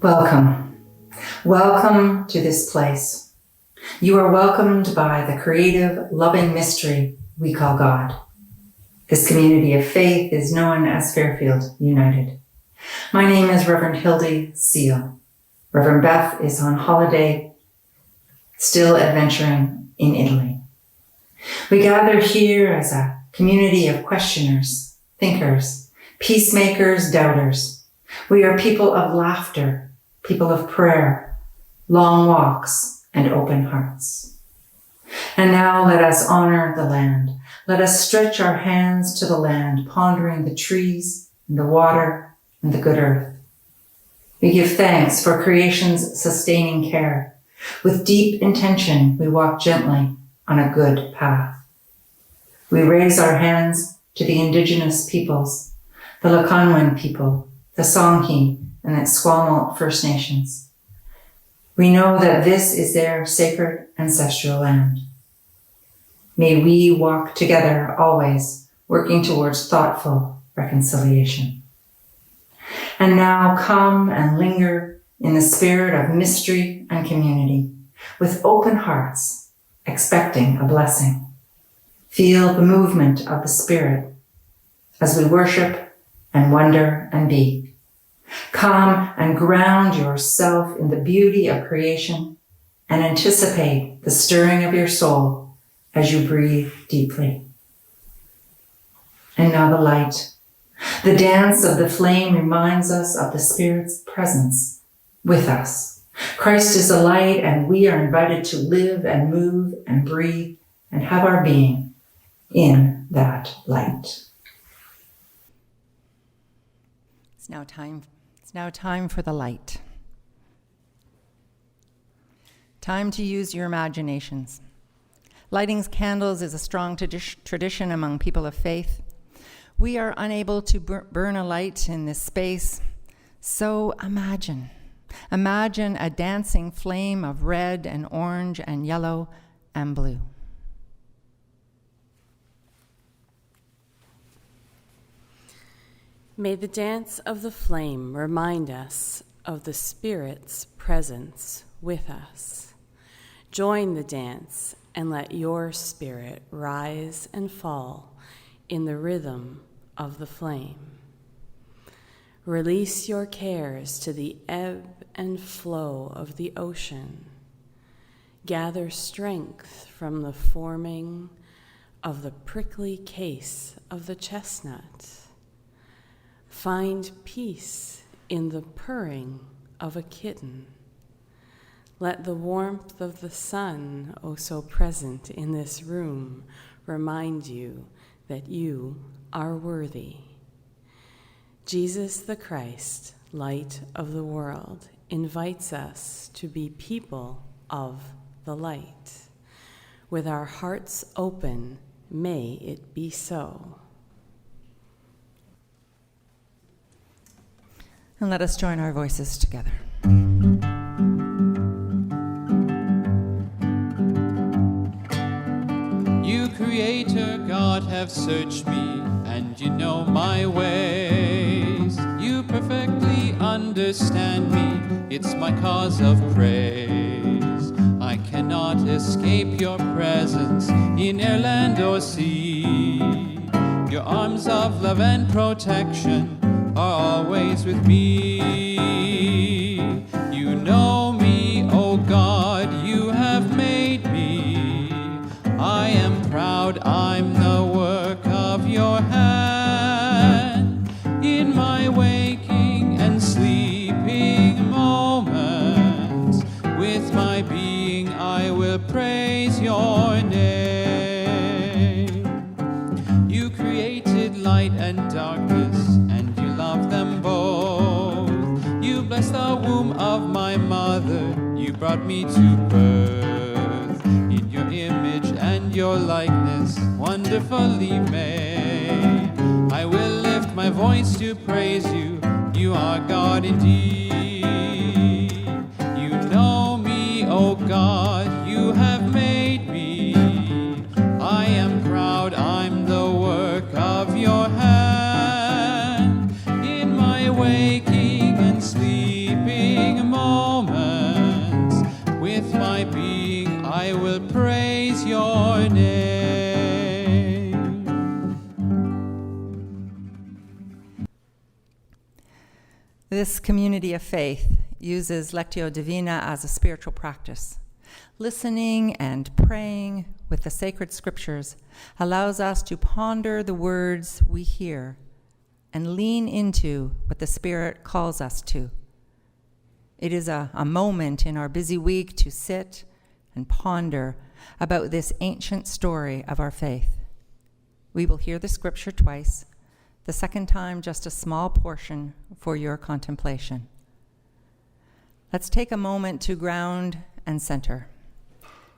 Welcome. Welcome to this place. You are welcomed by the creative, loving mystery we call God. This community of faith is known as Fairfield United. My name is Reverend Hilde Seal. Reverend Beth is on holiday, still adventuring in Italy. We gather here as a community of questioners, thinkers, peacemakers, doubters. We are people of laughter, people of prayer, long walks, and open hearts. And now let us honor the land. Let us stretch our hands to the land, pondering the trees and the water and the good earth. We give thanks for creation's sustaining care. With deep intention, we walk gently on a good path. We raise our hands to the indigenous peoples, the Lekwungen people, the Songhe, and the Squamish First Nations. We know that this is their sacred ancestral land. May we walk together always, working towards thoughtful reconciliation. And now come and linger in the spirit of mystery and community, with open hearts, expecting a blessing. Feel the movement of the Spirit as we worship and wonder and be. Come and ground yourself in the beauty of creation and anticipate the stirring of your soul as you breathe deeply. And now the light. The dance of the flame reminds us of the Spirit's presence with us. Christ is the light, and we are invited to live and move and breathe and have our being in that light. It's now time for the light. Time to use your imaginations. Lighting candles is a strong tradition among people of faith. We are unable to burn a light in this space, so imagine a dancing flame of red and orange and yellow and blue. May the dance of the flame remind us of the Spirit's presence with us. Join the dance and let your spirit rise and fall in the rhythm of the flame. Release your cares to the ebb and flow of the ocean. Gather strength from the forming of the prickly case of the chestnut. Find peace in the purring of a kitten. Let the warmth of the sun, oh so present in this room, remind you that you are worthy. Jesus the Christ, light of the world, invites us to be people of the light. With our hearts open, may it be so. And let us join our voices together. You, Creator God, have searched me, and you know my ways. You perfectly understand me, it's my cause of praise. I cannot escape your presence in air, land, or sea. Your arms of love and protection are always with me. You know me, oh God, you have made me. I am proud, I'm the work of your hand. In my waking and sleeping moments, with my being I will praise your name. You created light and darkness, and you love them both. You blessed the womb of my mother, you brought me to birth. In your image and your likeness, wonderfully made. I will lift my voice to praise you, you are God indeed. You know me, O God, you have made me. I am proud, I'm the work of your hand. In my waking and sleeping your name. This community of faith uses Lectio Divina as a spiritual practice. Listening and praying with the sacred scriptures allows us to ponder the words we hear and lean into what the Spirit calls us to. It is a moment in our busy week to sit and ponder about this ancient story of our faith. We will hear the scripture twice, the second time just a small portion for your contemplation. Let's take a moment to ground and center.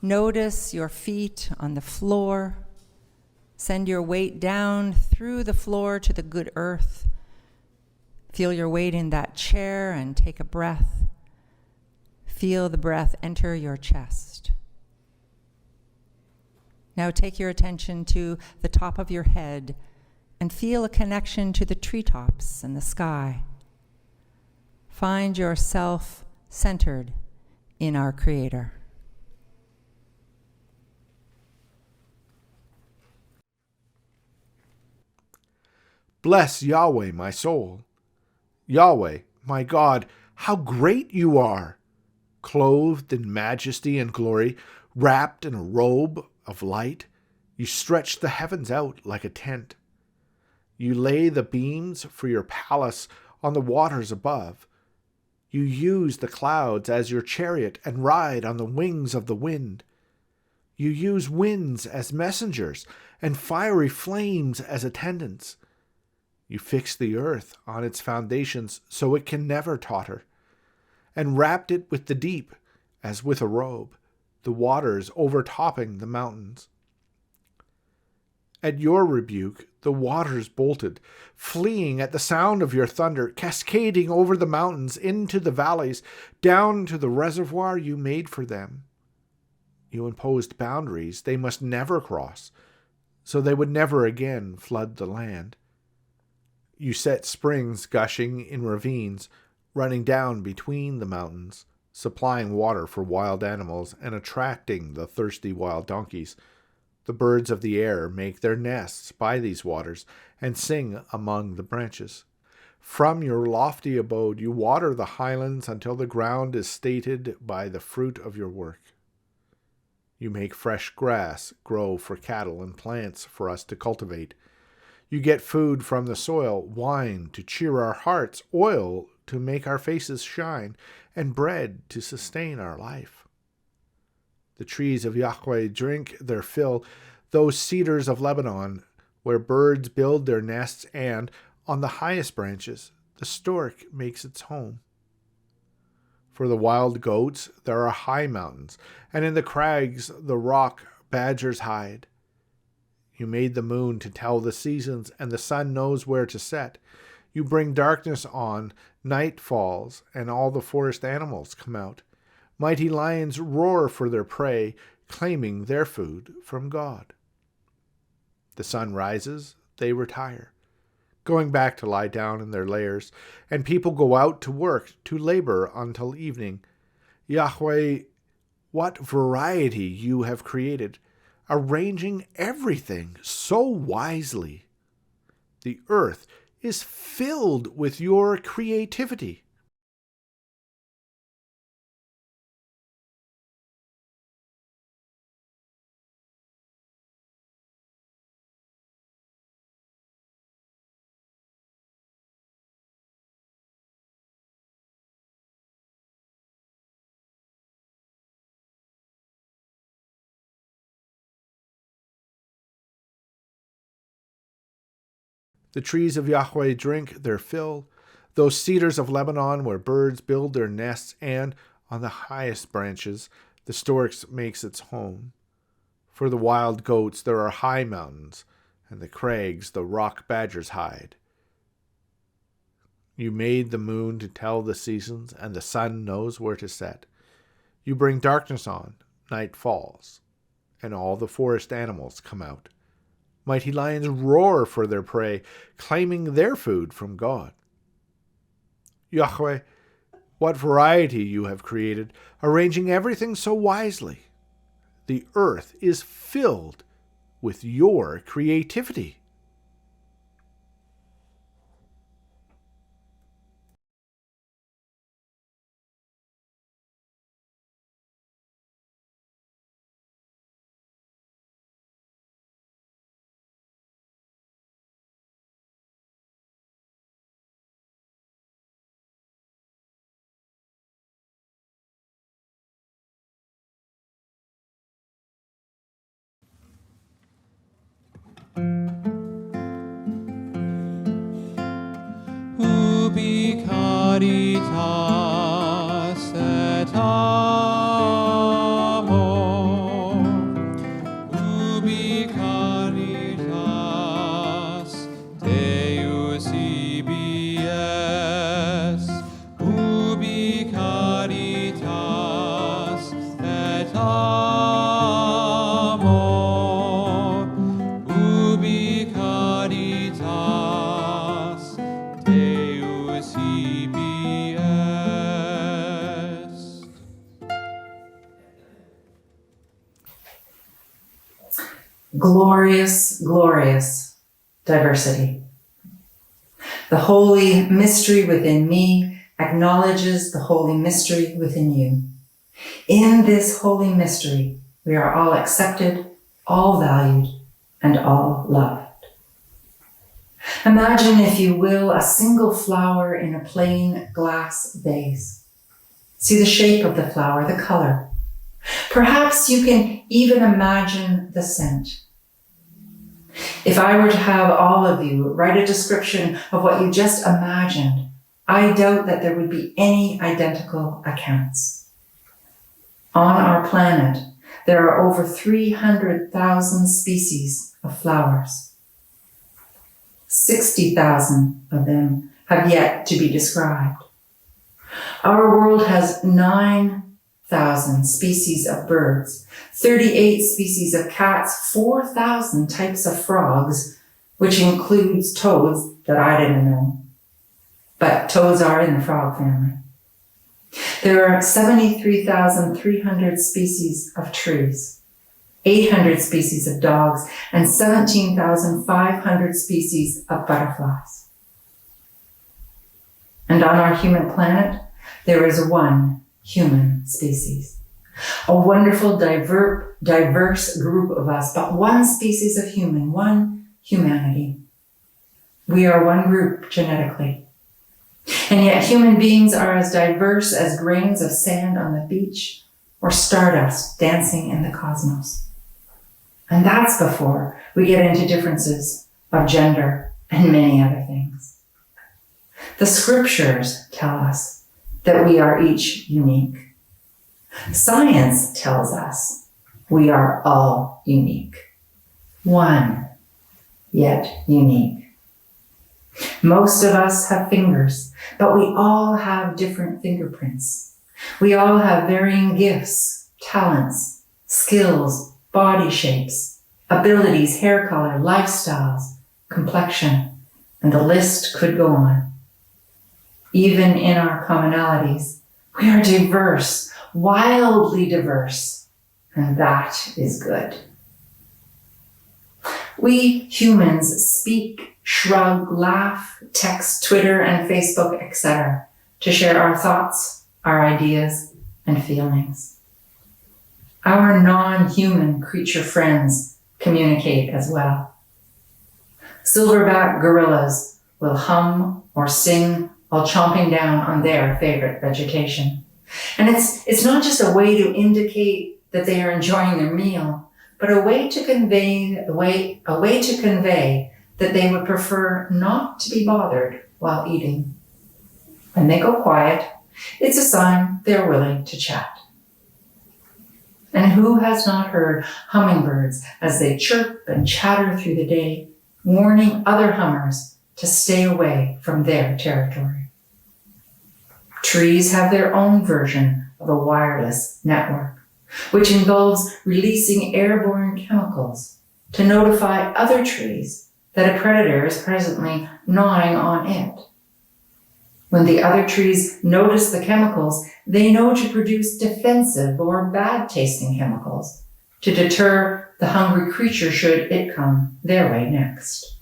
Notice your feet on the floor. Send your weight down through the floor to the good earth. Feel your weight in that chair and take a breath. Feel the breath enter your chest. Now take your attention to the top of your head and feel a connection to the treetops and the sky. Find yourself centered in our Creator. Bless Yahweh, my soul. Yahweh, my God, how great you are! Clothed in majesty and glory, wrapped in a robe of light, you stretch the heavens out like a tent. You lay the beams for your palace on the waters above. You use the clouds as your chariot and ride on the wings of the wind. You use winds as messengers and fiery flames as attendants. You fix the earth on its foundations so it can never totter, and wrapped it with the deep as with a robe, the waters overtopping the mountains. At your rebuke, the waters bolted, fleeing at the sound of your thunder, cascading over the mountains into the valleys, down to the reservoir you made for them. You imposed boundaries they must never cross, so they would never again flood the land. You set springs gushing in ravines, running down between the mountains, supplying water for wild animals and attracting the thirsty wild donkeys. The birds of the air make their nests by these waters and sing among the branches. From your lofty abode you water the highlands until the ground is stated by the fruit of your work. You make fresh grass grow for cattle and plants for us to cultivate. You get food from the soil, wine to cheer our hearts, oil to make our faces shine, and bread to sustain our life. The trees of Yahweh drink their fill, those cedars of Lebanon, where birds build their nests, and, on the highest branches, the stork makes its home. For the wild goats there are high mountains, and in the crags the rock badgers hide. You made the moon to tell the seasons, and the sun knows where to set. You bring darkness on, night falls, and all the forest animals come out. Mighty lions roar for their prey, claiming their food from God. The sun rises, they retire, going back to lie down in their lairs, and people go out to work, to labor until evening. Yahweh, what variety you have created, arranging everything so wisely. The earth is filled with your creativity. The trees of Yahweh drink their fill, those cedars of Lebanon where birds build their nests, and on the highest branches the stork makes its home. For the wild goats there are high mountains, and the crags the rock badgers hide. You made the moon to tell the seasons, and the sun knows where to set. You bring darkness on, night falls, and all the forest animals come out. Mighty lions roar for their prey, claiming their food from God. Yahweh, what variety you have created, arranging everything so wisely. the earth is filled with your creativity. Ubi caritas et amor, ubi caritas Deus ibi es, ubi caritas et amor, ubi caritas Deus ibi est. Glorious, glorious diversity. The holy mystery within me acknowledges the holy mystery within you. In this holy mystery, we are all accepted, all valued, and all loved. Imagine, if you will, a single flower in a plain glass vase. See the shape of the flower, the color. Perhaps you can even imagine the scent. If I were to have all of you write a description of what you just imagined, I doubt that there would be any identical accounts. On our planet, there are over 300,000 species of flowers. 60,000 of them have yet to be described. Our world has 9,000 species of birds, 38 species of cats, 4,000 types of frogs, which includes toads that I didn't know. But toads are in the frog family. There are 73,300 species of trees, 800 species of dogs, and 17,500 species of butterflies. And on our human planet, there is one human species. A wonderful, diverse group of us, but one species of human, one humanity. We are one group genetically. And yet human beings are as diverse as grains of sand on the beach or stardust dancing in the cosmos. And that's before we get into differences of gender and many other things. The scriptures tell us that we are each unique. Science tells us we are all unique. One, yet unique. Most of us have fingers, but we all have different fingerprints. We all have varying gifts, talents, skills, body shapes, abilities, hair color, lifestyles, complexion, and the list could go on. Even in our commonalities, we are diverse, wildly diverse, and that is good. We humans speak, shrug, laugh, text, Twitter, and Facebook, etc., to share our thoughts, our ideas, and feelings. Our non-human creature friends communicate as well. Silverback gorillas will hum or sing while chomping down on their favorite vegetation. And it's not just a way to indicate that they are enjoying their meal, but a way to convey that they would prefer not to be bothered while eating. When they go quiet, it's a sign they're willing to chat. And who has not heard hummingbirds as they chirp and chatter through the day, warning other hummers to stay away from their territory? Trees have their own version of a wireless network, which involves releasing airborne chemicals to notify other trees that a predator is presently gnawing on it. When the other trees notice the chemicals, they know to produce defensive or bad-tasting chemicals to deter the hungry creature should it come their way next.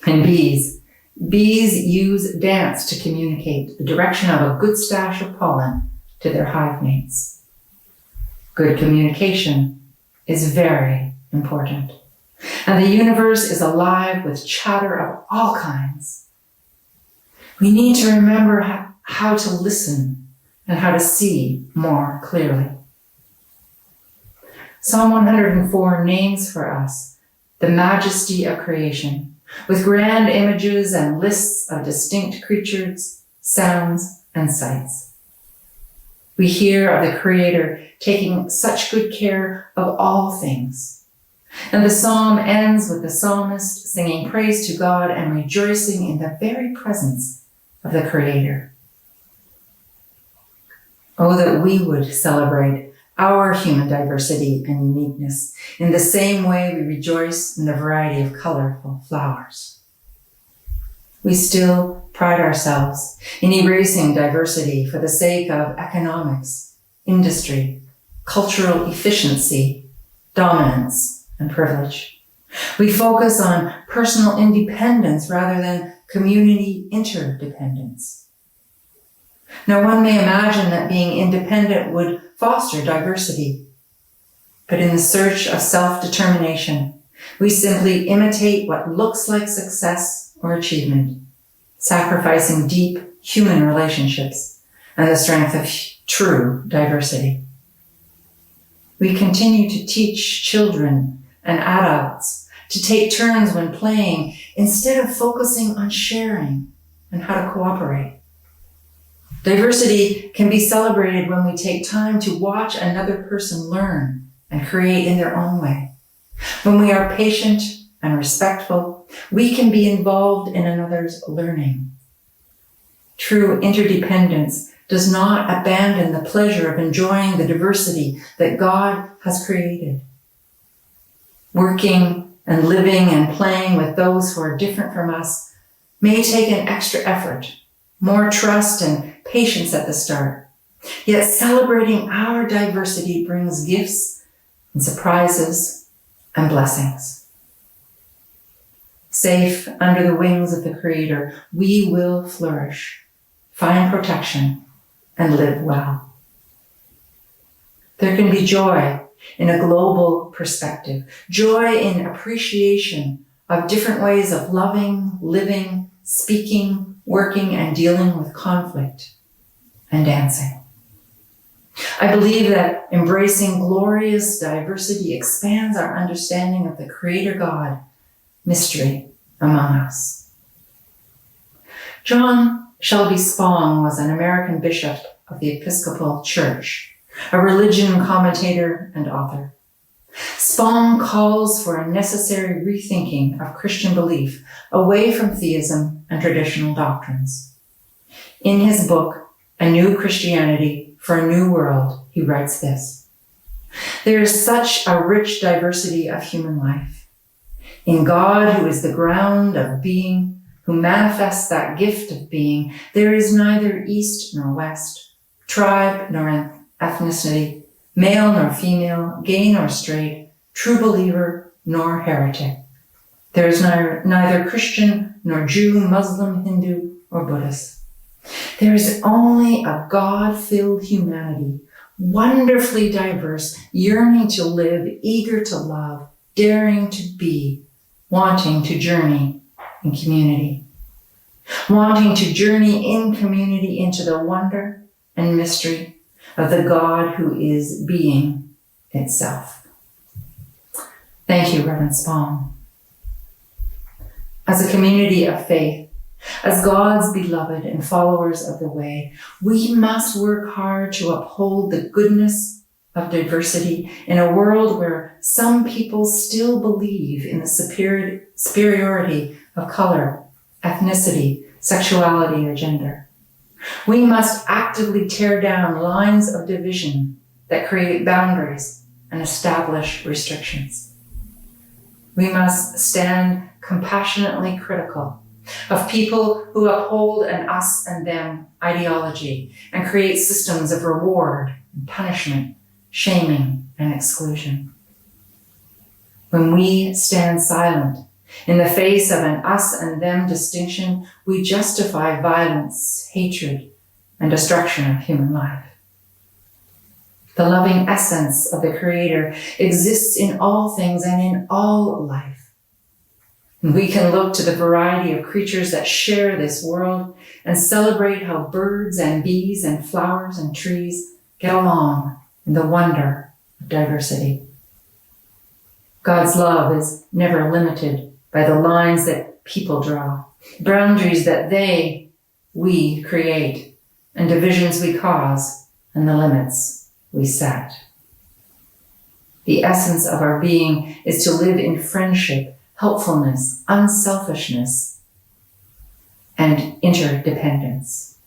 And bees use dance to communicate the direction of a good stash of pollen to their hive mates. Good communication is very important. And the universe is alive with chatter of all kinds. We need to remember how to listen and how to see more clearly. Psalm 104 names for us the majesty of creation, with grand images and lists of distinct creatures, sounds, and sights. We hear of the Creator taking such good care of all things. And the psalm ends with the psalmist singing praise to God and rejoicing in the very presence of the Creator. Oh, that we would celebrate our human diversity and uniqueness in the same way we rejoice in the variety of colorful flowers. We still pride ourselves in erasing diversity for the sake of economics, industry, cultural efficiency, dominance, and privilege. We focus on personal independence rather than community interdependence. Now, one may imagine that being independent would foster diversity, but in the search of self-determination, we simply imitate what looks like success or achievement, sacrificing deep human relationships and the strength of true diversity. We continue to teach children and adults to take turns when playing instead of focusing on sharing and how to cooperate. Diversity can be celebrated when we take time to watch another person learn and create in their own way. When we are patient and respectful, we can be involved in another's learning. True interdependence does not abandon the pleasure of enjoying the diversity that God has created. Working and living and playing with those who are different from us may take an extra effort, more trust and patience at the start. Yet celebrating our diversity brings gifts and surprises and blessings. Safe under the wings of the Creator, we will flourish, find protection, and live well. There can be joy in a global perspective, joy in appreciation of different ways of loving, living, speaking, working, and dealing with conflict and dancing. I believe that embracing glorious diversity expands our understanding of the Creator God mystery among us. John Shelby Spong was an American bishop of the Episcopal Church, a religion commentator and author. Spong calls for a necessary rethinking of Christian belief away from theism and traditional doctrines. In his book, A New Christianity for a New World, he writes this: "There is such a rich diversity of human life. In God, who is the ground of being, who manifests that gift of being, there is neither east nor west, tribe nor ethnicity, male nor female, gay nor straight, true believer nor heretic. There is neither Christian nor Jew, Muslim, Hindu, or Buddhist. There is only a God-filled humanity, wonderfully diverse, yearning to live, eager to love, daring to be, wanting to journey in community. Wanting to journey in community into the wonder and mystery of the God who is being itself." Thank you, Reverend Spong. As a community of faith, as God's beloved and followers of the way, we must work hard to uphold the goodness of diversity in a world where some people still believe in the superiority of color, ethnicity, sexuality, or gender. We must actively tear down lines of division that create boundaries and establish restrictions. We must stand compassionately critical of people who uphold an us and them ideology and create systems of reward and punishment, shaming and exclusion. When we stand silent in the face of an us and them distinction, we justify violence, hatred, and destruction of human life. The loving essence of the Creator exists in all things and in all life. And we can look to the variety of creatures that share this world and celebrate how birds and bees and flowers and trees get along in the wonder of diversity. God's love is never limited by the lines that people draw, boundaries that we create, and divisions we cause, and the limits we set. The essence of our being is to live in friendship, helpfulness, unselfishness, and interdependence.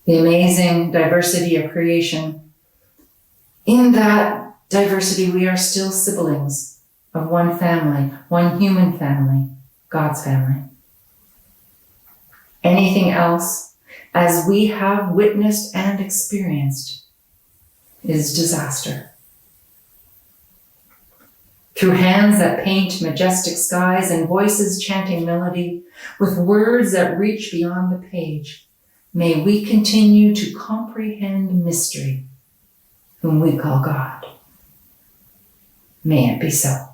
The amazing diversity of creation. In that diversity, we are still siblings of one family, one human family, God's family. Anything else, as we have witnessed and experienced, is disaster. Through hands that paint majestic skies and voices chanting melody, with words that reach beyond the page, may we continue to comprehend mystery, whom we call God. May it be so.